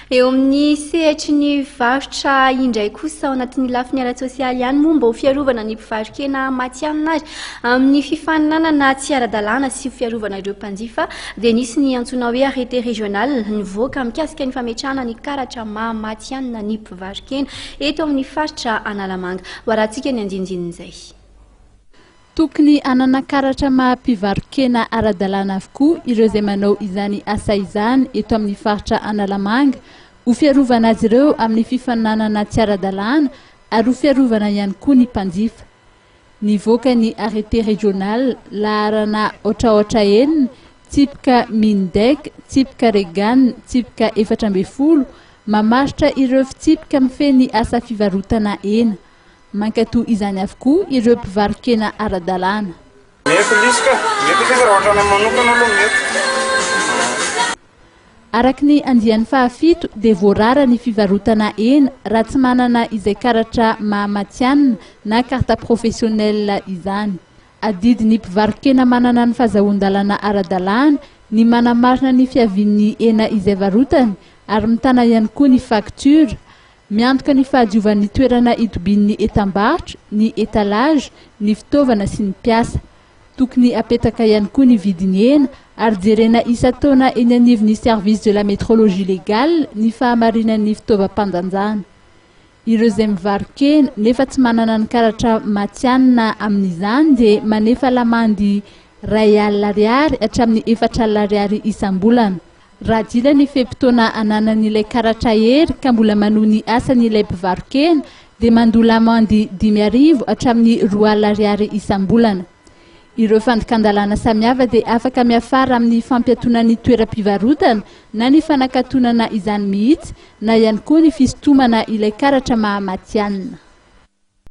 Eo amin'ny sehatra ny varotra indray kosa ao anatin'ny lafiny ara-tsosialy ihany momba ho fiarovana ny mpivarokena matianina azy amin'ny fifaninanana tsy ara-dalàna sy fiarovana ireo mpanjifa dia nisy ny antsoina hoe arrêté régional nivoaka mikasika ny fametrahana ny karatra maha-matianina ny mpivarokena eto amin'ny faritra Analamanga. Hoarantsika ny andinindin'izay. Tokony anana karatra maha-mpivarokena ara-dalàna avokoa ireo izay manao izany asa izany eto amin'ny faritra Analamanga ho fiarovana azy ireo amin'ny fifaninanana tsy ara-dalàna ary ho fiarovana ihany koa ny mpanjifa. Nivoaka ny arrêté régional laharana otraotra enina tsipika mindek tsipika regan tsipika 14 mamaritra ireo fitsipika mifeny asa fivarotana hena. Mankatoa izany avokoa ireo mpivarokena ara-dalàna. Araka ny andiany fahafito dia voarara ny fivarotana hena raha tsy manana izay karatra maha-matianina na carte professionnelle izany. Adidy ny mpivarokena manana ny fahazahoan-dalàna ara-dalàna ny manamarina ny fiavian'ny hena izay varotany ary mitana ihany koa ny facture. Miantoka ny fahadiovan'ny toerana itobin'ny etam-barotra, ny étalage, ny fitaovana sy ny mpiasa. Tokony apetaka ihany koa ny vidiny hena ary jerena isa-taona eny anivon'ny service de la métrologie légale ny fahamarinan'ny fitaovam-pandanjana. Ireo izay mivarokena nefa tsy manana ny karatra matianina amin'izany dia manefa lamandy R1,00 hatramin'ny R4,00 isam-bolana. Raha dila ny fe-potoana ananan'ilay karatra hery ka mbola manohy ny asan'ilay mpivarokena dia mandoa lamandy R5,000 hatramin'ny R2,00 isam-bolana. Ireo fandokan-dalàna samihafa dia afaka miafara amin'ny fampiatonan'ny toeram-pivarotana na ny fanakatonana izany mihitsy na ihany koa ny fisintomana ilay karatra maha-matianina.